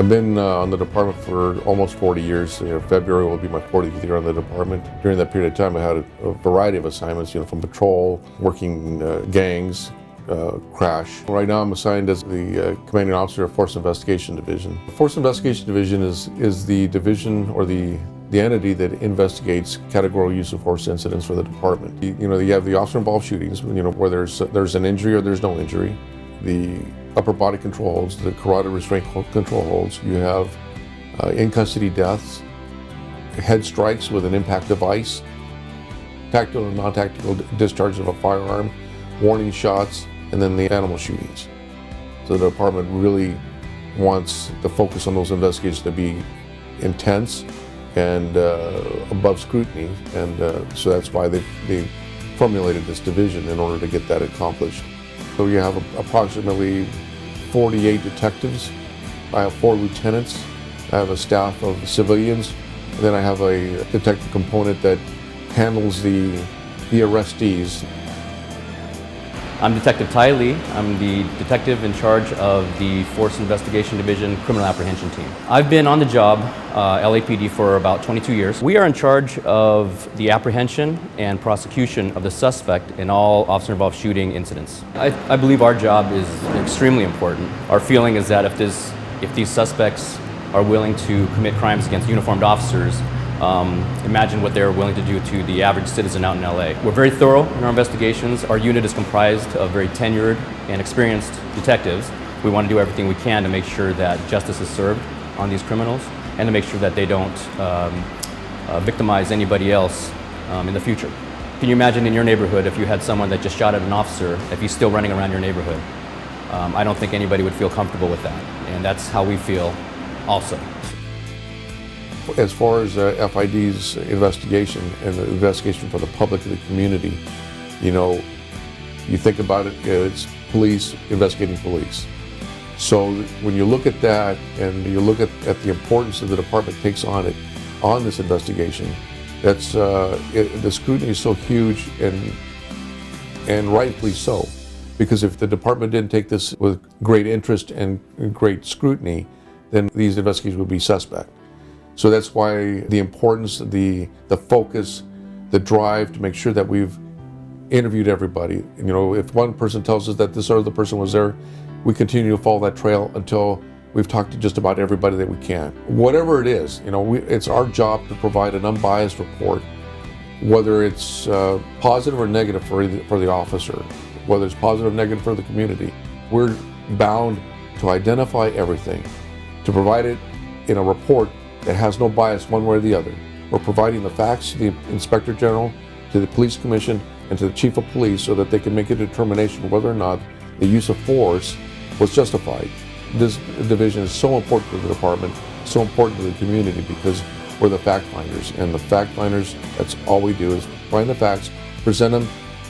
I've been on the department for almost 40 years. February will be my 40th year on the department. During that period of time, I had a variety of assignments, from patrol, working gangs, crash. Right now, I'm assigned as the commanding officer of Force Investigation Division. The Force Investigation Division is the division or the entity that investigates categorical use of force incidents for the department. You have the officer-involved shootings, where there's an injury or there's no injury. The upper body control holds, the carotid restraint control holds. You have in-custody deaths, head strikes with an impact device, tactical and non-tactical discharge of a firearm, warning shots, and then the animal shootings. So the department really wants the focus on those investigations to be intense and above scrutiny, and so that's why they formulated this division in order to get that accomplished. So you have approximately 48 detectives. I have 4 lieutenants. I have a staff of civilians. And then I have a detective component that handles the arrestees. I'm Detective Ty Lee. I'm the detective in charge of the Force Investigation Division Criminal Apprehension Team. I've been on the job, LAPD, for about 22 years. We are in charge of the apprehension and prosecution of the suspect in all officer-involved shooting incidents. I believe our job is extremely important. Our feeling is that if these suspects are willing to commit crimes against uniformed officers, imagine what they're willing to do to the average citizen out in LA. We're very thorough in our investigations. Our unit is comprised of very tenured and experienced detectives. We want to do everything we can to make sure that justice is served on these criminals and to make sure that they don't victimize anybody else in the future. Can you imagine in your neighborhood if you had someone that just shot at an officer, if he's still running around your neighborhood? I don't think anybody would feel comfortable with that, and that's how we feel also. As far as FID's investigation and the investigation for the public and the community, you think about it, it's police investigating police. So when you look at that and you look at the importance that the department takes on this investigation, that's the scrutiny is so huge and rightfully so, because if the department didn't take this with great interest and great scrutiny, then these investigations would be suspect. So that's why the importance, the focus, the drive to make sure that we've interviewed everybody. If one person tells us that this other person was there, we continue to follow that trail until we've talked to just about everybody that we can. Whatever it is, it's our job to provide an unbiased report, whether it's positive or negative for the officer, whether it's positive or negative for the community. We're bound to identify everything, to provide it in a report that has no bias one way or the other. We're providing the facts to the Inspector General, to the Police Commission, and to the Chief of Police so that they can make a determination whether or not the use of force was justified. This division is so important to the department, so important to the community, because we're the fact finders, and the fact finders, that's all we do is find the facts, present them,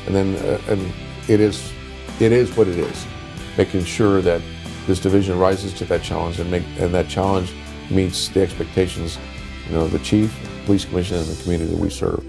and then it is what it is. Making sure that this division rises to that challenge and that challenge meets the expectations, the chief, police commission, and the community that we serve.